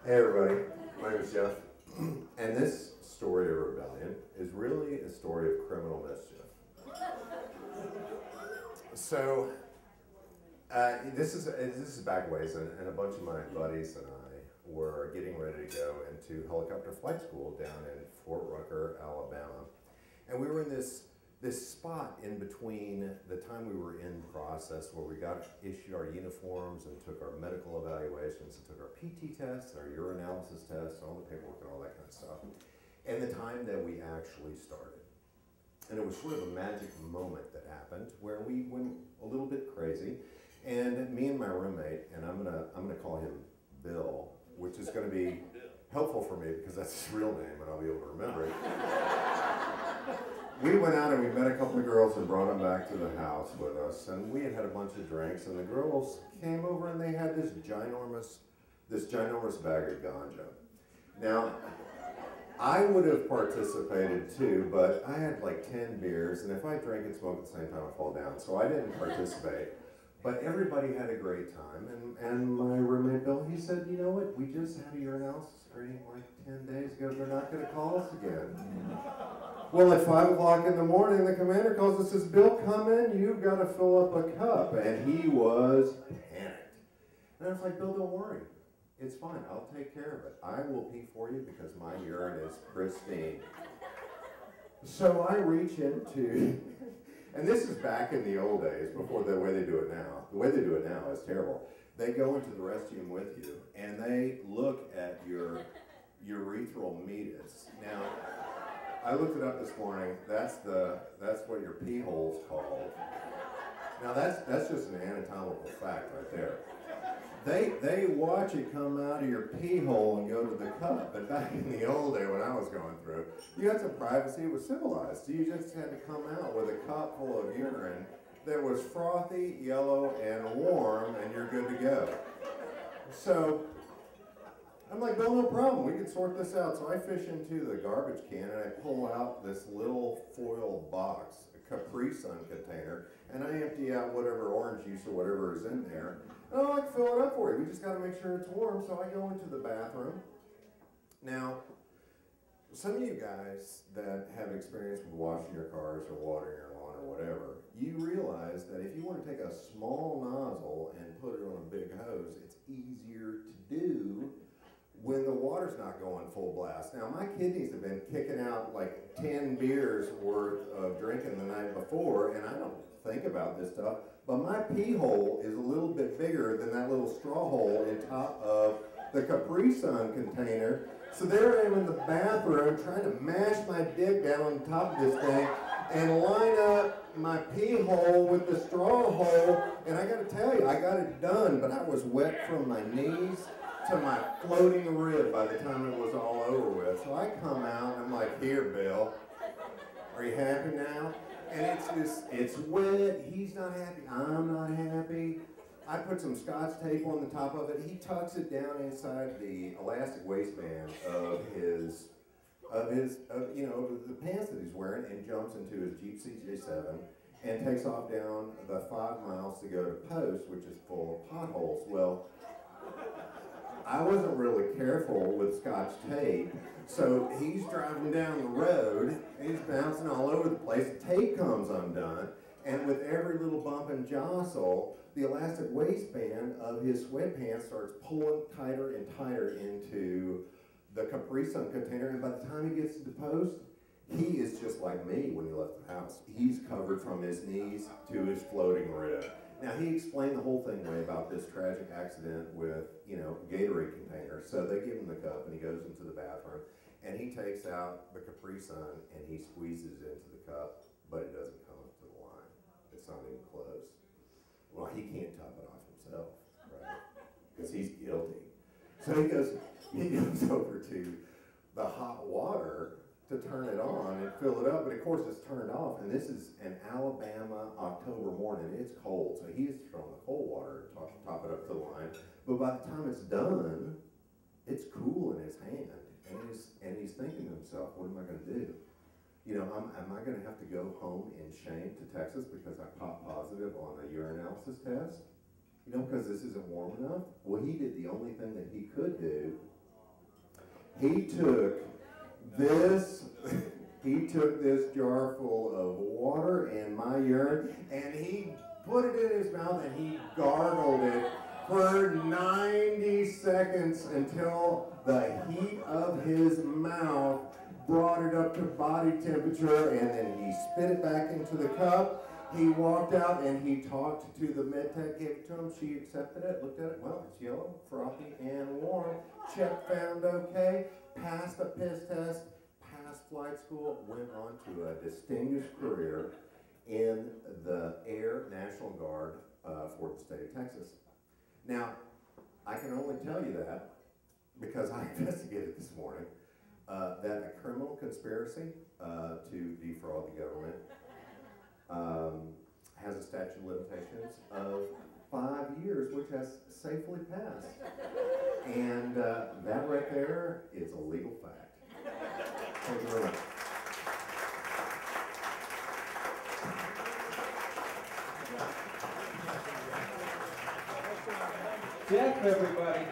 Hey everybody, my name is Jeff, and this story of rebellion is really a story of criminal mischief. So, this is back ways, and a bunch of my buddies and I were getting ready to go into helicopter flight school down in Fort Rucker, Alabama, and we were in this spot in between the time we were in process where we got issued our uniforms and took our medical evaluations and took our PT tests and our urinalysis tests and all the paperwork and all that kind of stuff, and the time that we actually started. And it was sort of a magic moment that happened where we went a little bit crazy, and me and my roommate, and I'm gonna call him Bill, which is going to be helpful for me because that's his real name and I'll be able to remember it. We went out and we met a couple of girls and brought them back to the house with us, and we had a bunch of drinks, and the girls came over and they had this ginormous bag of ganja. Now, I would have participated too, but I had like 10 beers, and if I drink and smoke at the same time, I fall down, so I didn't participate. But everybody had a great time, and my roommate Bill, he said, you know what, we just had a urinalysis screening like 10 days ago, they're not going to call us again. Well, at 5 o'clock in the morning, the commander calls and says, Bill, come in, you've got to fill up a cup. And he was panicked. And I was like, Bill, don't worry. It's fine. I'll take care of it. I will pee for you because my urine is pristine. So I reach into, and this is back in the old days, before the way they do it now. The way they do it now is terrible. They go into the restroom with you, and they look at your urethral meatus. Now, I looked it up this morning. That's what your pee hole's called. Now that's just an anatomical fact right there. They watch it come out of your pee hole and go to the cup. But back in the old day when I was going through, you had some privacy. It was civilized. So you just had to come out with a cup full of urine that was frothy, yellow, and warm, and you're good to go. So I'm like, Bill, no problem. We can sort this out. So I fish into the garbage can and I pull out this little foil box, a Capri Sun container, and I empty out whatever orange juice or whatever is in there. And I'm like, fill it up for you. We just got to make sure it's warm. So I go into the bathroom. Now, some of you guys that have experience with washing your cars or watering your lawn or whatever, you realize that if you want to take a small nozzle and put it on a big hose, it's easier to do when the water's not going full blast. Now, my kidneys have been kicking out like 10 beers worth of drinking the night before, and I don't think about this stuff, but my pee hole is a little bit bigger than that little straw hole in top of the Capri Sun container. So there I am in the bathroom trying to mash my dick down on top of this thing and line up my pee hole with the straw hole, and I gotta tell you, I got it done, but I was wet from my knees to my floating rib by the time it was all over with. So I come out and I'm like, here, Bill, are you happy now? And it's wet, he's not happy, I'm not happy. I put some Scotch tape on the top of it. He tucks it down inside the elastic waistband of the pants that he's wearing and jumps into his Jeep CJ7 and takes off down the 5 miles to go to Post, which is full of potholes. Well, I wasn't really careful with Scotch tape, so he's driving down the road, he's bouncing all over the place, the tape comes undone, and with every little bump and jostle, the elastic waistband of his sweatpants starts pulling tighter and tighter into the Capri Sun container, and by the time he gets to the Post, he is just like me when he left the house. He's covered from his knees to his floating rib. Now, he explained the whole thing away about this tragic accident with, Gatorade containers. So they give him the cup, and he goes into the bathroom, and he takes out the Capri Sun, and he squeezes it into the cup, but it doesn't come up to the line. It's not even close. Well, he can't top it off himself, right? Because he's guilty. So he goes over to the hot water to turn it on and fill it up, but of course it's turned off, and this is an Alabama October morning. It's cold, so he's throwing the cold water to top it up to the line, but by the time it's done, it's cool in his hand, and he's thinking to himself, what am I going to do? Am I going to have to go home in shame to Texas because I popped positive on a urinalysis test? Because this isn't warm enough? Well, he did the only thing that he could do, He took this, he took this jar full of water and my urine, and he put it in his mouth and he gargled it for 90 seconds until the heat of his mouth brought it up to body temperature, and then he spit it back into the cup. He walked out and he talked to the med tech, gave it to him. She accepted it, looked at it. Well, it's yellow, frothy, and warm. Check found okay. Passed the piss test, passed flight school, went on to a distinguished career in the Air National Guard for the state of Texas. Now, I can only tell you that because I investigated this morning that a criminal conspiracy to defraud the government has a statute of limitations of 5 years, which has safely passed. And that right there is a legal fact. Thank you very much. Jeff, everybody.